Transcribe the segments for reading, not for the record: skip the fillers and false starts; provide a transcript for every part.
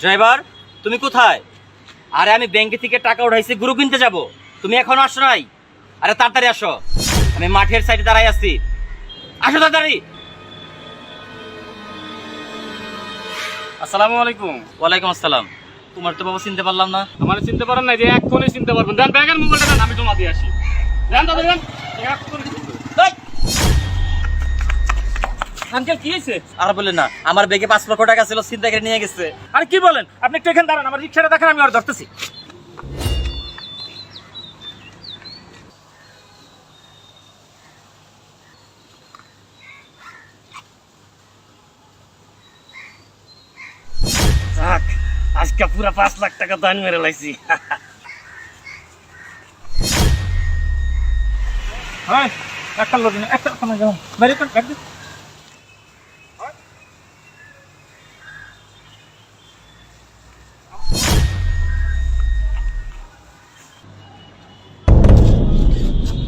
Driver তুমি কোথায়? আরে আমি ব্যাংকে থেকে টাকা উঠাইছি, গরু কিনতে যাব। তুমি এখনো আসো নাই? আরে তাড়াতাড়ি আসো, আমি মাঠের সাইডে দাঁড়াই আছি। আসো তাড়াতাড়ি। আসসালামু আলাইকুম। ওয়ালাইকুম আসসালাম। তোমার তো বাবু চিনতে পারলাম না। আমার চিনতে পারেন না যে এক্ষুনি চিনতে পারবেন। দেন ব্যাগের মোবাইলটা দেন, আমি জমা দিয়ে আসি। দেন দাদা দেন। এক্ষুনি আঙ্কেল কি হয়েছে? আর বললেন না, আমার ব্যাগে 5 লক্ষ টাকা ছিল, চিন্তা করে নিয়ে গেছে। আরে কি বলেন? আপনি একটু এখানে দাঁড়ান, আমার রিক্সাটা দেখেন, আমি আর ধরতেছি। যাক, আজকে পুরো 5 লাখ টাকা দান মেরে লাইছি। হ্যাঁ, একটা লোক দিন, একটা সময় যাও। বাইরে কোন ব্যাগ দিন।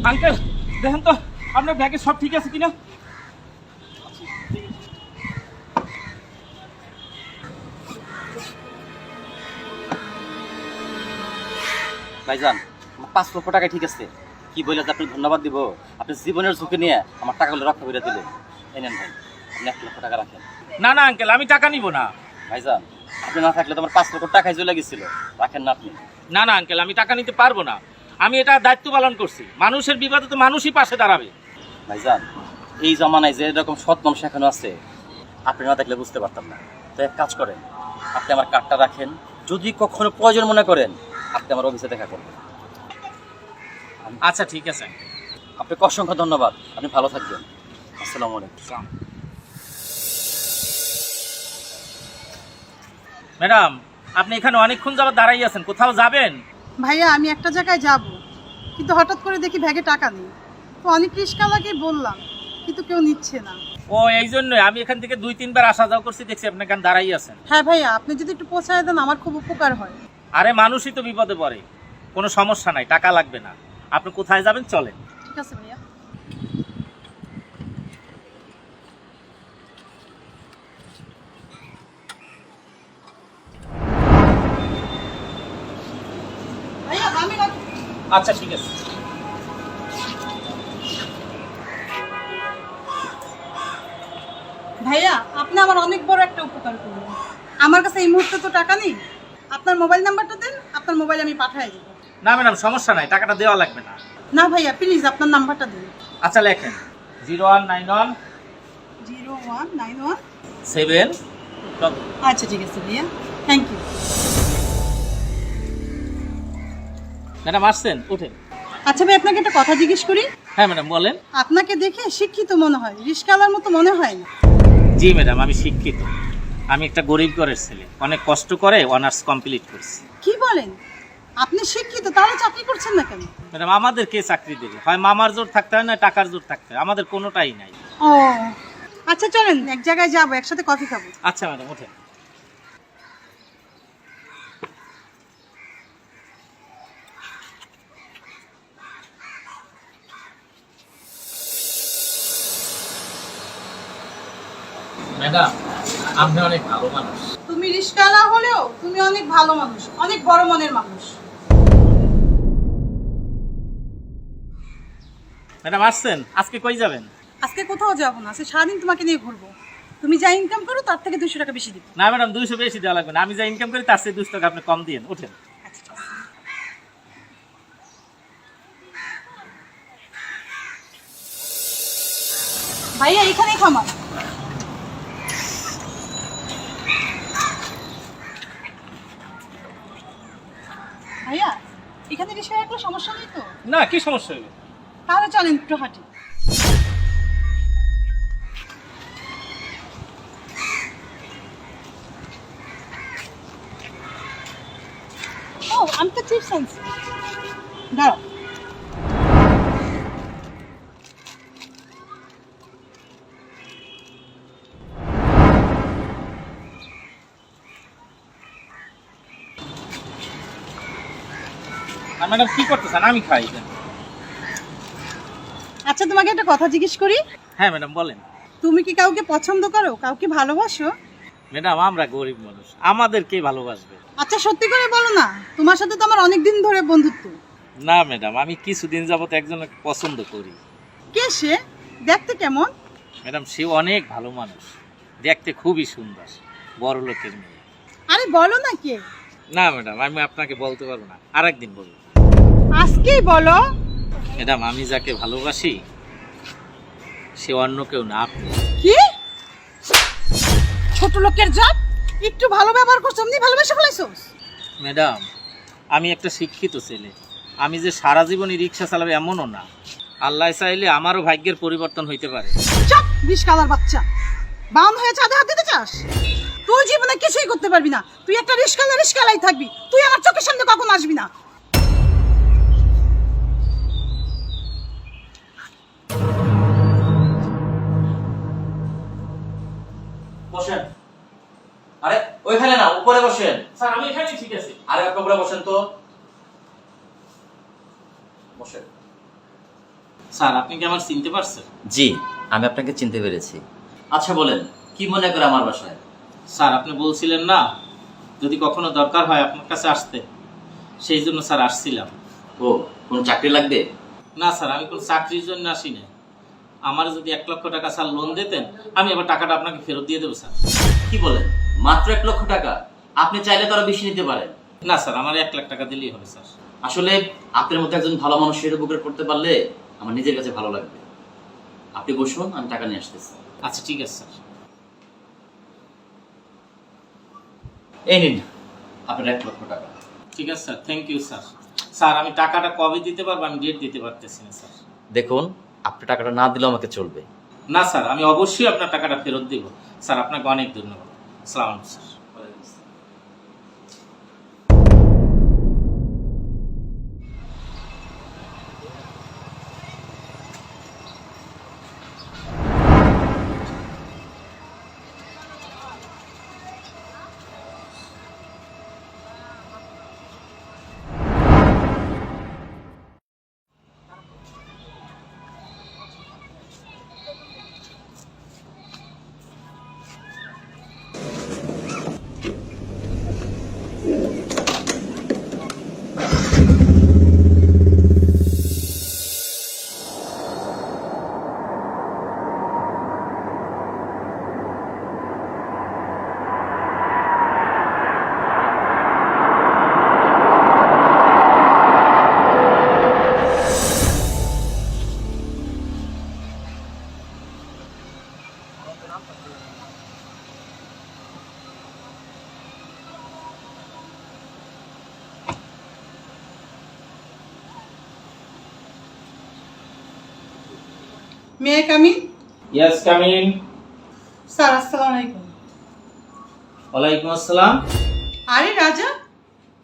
আঙ্কেল দেখেন তো আপনার ব্যাগে সব ঠিক আছে কিনা। ভাইজান, আমার 5 লক্ষ টাকা ঠিক আছে। কি বলে যে আপনি ধন্যবাদ দিব? আপনি জীবনের ঝুঁকি নিয়ে আমার টাকাগুলো রক্ষা করে দিলেন। এই নেন ভাই, আপনি 1 লক্ষ টাকা রাখেন। না না আঙ্কেল, আমি টাকা নিব না। ভাইজান, আপনি না থাকলে তো আমার 5 লক্ষ টাকাই চলে গেছিল। রাখেন না আপনি। না না আঙ্কেল, আমি টাকা নিতে পারবো না। আমি এটা দায়িত্ব পালন করছি। মানুষের বিপদে তো মানুষই পাশে দাঁড়াবে। ভাইজান, এই জমানায় যে এরকম সৎ মানুষ এখনো আছে, আপনি না দেখলে বুঝতে পারতাম না। তো এক কাজ করেন, আপনি আমার কার্ডটা রাখেন। যদি কখনো প্রয়োজন মনে করেন, আপনি আমার অফিসে দেখা করবেন। আচ্ছা ঠিক আছে। আপনাকে অসংখ্য ধন্যবাদ। আপনি ভালো থাকবেন। আসসালামু আলাইকুম। ম্যাডাম, আপনি এখানে অনেকক্ষণ যাবত দাঁড়াই আছেন, কোথাও যাবেন? ভাইয়া আমি একটা জায়গায় যাব, কিন্তু হঠাৎ করে দেখি ব্যাগে টাকা নেই। তো অনেক রিস্কাওয়ালাকে বললাম, কিন্তু কেউ নিচ্ছে না। ও এই জন্যই আমি এখান থেকে 2-3 বার আসা যাওয়া করছি, দেখছি আপনি এখানে দাঁড়াই আছেন। হ্যাঁ ভাইয়া, আপনি যদি একটু পৌঁছায় দেন আমার খুব উপকার হয়। আরে মানুষই তো বিপদে পড়ে, কোনো সমস্যা নাই, টাকা লাগবে না। আপনি কোথায় যাবেন চলেন। ঠিক আছে ভাইয়া। ভাইয়া আমি রাখি। আচ্ছা ঠিক আছে। ভাইয়া আপনি আমার অনেক বড় একটা উপকার করলেন। আমার কাছে এই মুহূর্তে তো টাকা নেই, আপনার মোবাইল নাম্বারটা দেন, আপনার মোবাইল আমি পাঠিয়ে দেবো। না ম্যাডাম, সমস্যা নাই, টাকাটা দেওয়া লাগবে না। না ভাইয়া প্লিজ আপনার নাম্বারটা দিন। আচ্ছা লেখেন 0191 0191। 7। আচ্ছা ঠিক আছে ভাইয়া, থ্যাংক ইউ। ম্যাডাম আসছেন, উঠেন। আচ্ছা ভাই আপনাকে একটা কথা জিজ্ঞেস করি। হ্যাঁ ম্যাডাম বলেন। আপনাকে দেখে শিক্ষিত মনে হয়, রিস্কাওয়ালার মতো মনে হয় না। জি ম্যাডাম, আমি শিক্ষিত। আমি একটা গরিব ঘরের ছেলে, অনেক কষ্ট করে অনার্স কমপ্লিট করছি। কি বলেন? আপনি শিক্ষিত, তাহলে চাকরি করছেন না কেন? ম্যাডাম আমাদের কে চাকরি দেবে? হয় মামার জোর থাকতে হয়, না টাকার জোর থাকতে হয়। আমাদের কোনোটাই নাই। ও আচ্ছা চলেন এক জায়গায় যাবো, একসাথে কফি খাবো। আচ্ছা ম্যাডাম ওঠেন। ম্যাডাম আপনি অনেক ভালো মানুষ। তুমি রিস্কাওয়ালা হলেও তুমি অনেক ভালো মানুষ, অনেক বড় মনের মানুষ। ম্যাডাম আসছেন, আজকে কই যাবেন? আজকে কোথাও যাবো না, আজকে সারাদিন তোমাকে নিয়ে ঘুরবো। তুমি যা ইনকাম করো তার থেকে 200 টাকা বেশি দিবো। না ম্যাডাম, 200 বেশি দেওয়া লাগবে না। আমি যা ইনকাম করি তার চেয়ে 200 টাকা আপনি কম দিন। ওঠেন। ভাইয়া এখানেই থামান। ভাইয়া এখানে রিস্কা রাখলে সমস্যা নেই তো? না, কি সমস্যা হবে? তাহলে চলেন একটু হাঁটি। ও আমি তো চিপস আনছি, দাঁড়াও। আর ম্যাডাম কি করতেছেন? আমি খাই। আচ্ছা তোমাকে একটা কথা জিজ্ঞেস করি। হ্যাঁ ম্যাডাম বলেন। তুমি কি কাউকে পছন্দ করো, কাউকে ভালোবাসো? ম্যাডাম আমরা গরিব মানুষ, আমাদের কে ভালোবাসবে? আচ্ছা সত্যি করে বলো না, তোমার সাথে তো আমার অনেক দিন ধরে বন্ধুত্ব। না ম্যাডাম, আমি কিছুদিন যাবত একজনকে পছন্দ করি। কে সে? দেখতে কেমন? ম্যাডাম সে অনেক ভালো মানুষ, দেখতে খুবই সুন্দর, বড় লোকের মেয়ে। আরে বলো না কে। না ম্যাডাম, আমি আপনাকে বলতে পারবো না, আরেকদিন বলবো। আজকেই বলো। ম্যাডাম আমি যাকে ভালোবাসি সে অন্য কেউ না, আপনি। কি? ছোট লোকের জাত, একটু ভালো ব্যবহার করছো এমনি ভালোবেসে ফেলাইছোস? ম্যাডাম আমি একটা শিক্ষিত ছেলে, আমি যে সারা জীবনই রিক্সা চালাবে এমনও না। আল্লাহ চাইলে আমারও ভাগ্যের পরিবর্তন হইতে পারে। চুপ, বিষ কালার বাচ্চা। বাউন হয়ে চাঁদে হাত দিতে চাস? তুই জীবনে কিছুই করতে পারবি না, তুই একটা রিস্কালাই থাকবি। তুই আমার চোখের সামনে কখনো আসবি না। বসেন। আরে ওইখানে না, উপরে বসেন। স্যার আমি এখানে ঠিক আছে। আরে আপনি উপরে বসেন তো। বসেন। স্যার আপনি কি আমার চিনতে পারছেন? জি, আমি আপনাকে চিনতে পেরেছি। আচ্ছা বলেন, কি মনে করে আমার বাসায়? স্যার আপনি বলছিলেন না যদি কখনো দরকার হয় আপনার কাছে আসতে, সেই জন্য স্যার আসছিলাম। ও, কোন চাকরি লাগবে? না স্যার, আমি কোনো চাকরির জন্য আসি না। আমার যদি 1 লক্ষ টাকা স্যার লোন দিতেন, আমি আবার টাকাটা আপনাকে ফেরত দিয়ে দেবো স্যার। কি বলেন, মাত্র 1 লক্ষ টাকা? আপনি চাইলে তো আরো বেশি নিতে পারেন। না স্যার, আমার 1 লাখ টাকা দিলেই হবে স্যার। আসলে আপনার মতো একজন ভালো মানুষের উপকার করতে পারলে আমার নিজের কাছে ভালো লাগবে। আপনি বসুন, আমি টাকা নিয়ে আসতেছি। আচ্ছা ঠিক আছে স্যার। এই নিন আপনার 1 লক্ষ টাকা। ঠিক আছে sir, thank you sir. Sir আমি টাকাটা কবে দিতে পারবো? আমি ডেট দিতে পারতেছি না স্যার। দেখুন, আপনি টাকাটা না দিলেও আমাকে চলবে। না স্যার, আমি অবশ্যই আপনার টাকাটা ফেরত দেব স্যার। আপনাকে অনেক ধন্যবাদ। আসসালামু আলাইকুম sir. May I come in? Yes, come in. Sir আসসালামু আলাইকুম। ওয়ালাইকুম আসসালাম। আরে রাজা,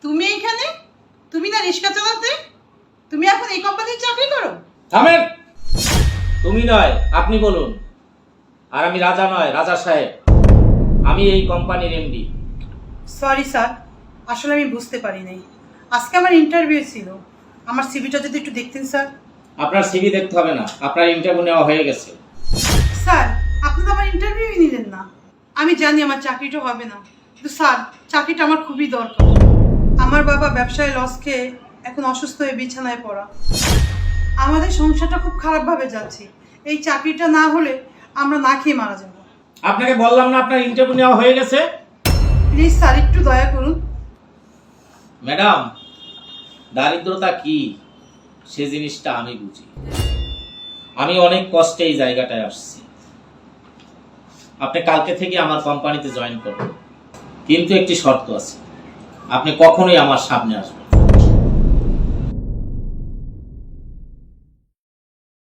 তুমি এইখানে? তুমি না রিক্সা চালাতে? তুমি এখন এই কোম্পানির চাকরি করো? থামেন। তুমি নয়, আপনি বলুন। আর আমি রাজা নয়, রাজা সাহেব। আমি এই কোম্পানির এমডি। সরি স্যার, আসলে আমি বুঝতে পারি নাই। আজকে আমার ইন্টারভিউ ছিল, আমার সিভিটা যদি একটু দেখতেন স্যার। আপনার সিভি দেখতে হবে না, আপনার ইন্টারভিউ নেওয়া হয়ে গেছে। স্যার আপনি তো আমার ইন্টারভিউই নিলেন না। আমি জানি আমার চাকরিটা হবে না, কিন্তু স্যার চাকরিটা আমার খুবই দরকার। আমার বাবা ব্যবসায় লস খেয়ে এখন অসুস্থ হয়ে বিছানায় পড়া। আমাদের সংসারটা খুব খারাপভাবে যাচ্ছে। এই চাকরিটা না হলে আমরা না খেয়ে মারা যাব। আপনাকে বললাম না আপনার ইন্টারভিউ নেওয়া হয়ে গেছে? প্লিজ স্যার একটু দয়া করুন। ম্যাডাম, দারিদ্রতা কি সে জিনিসটা আমি বুঝি। আমি অনেক কষ্টে এই জায়গাটায় আসছি। আপনি কালকে থেকে আমার কোম্পানিতে জয়েন করবেন, কিন্তু একটি শর্ত আছে, আপনি কখনোই আমার সামনে আসবেন।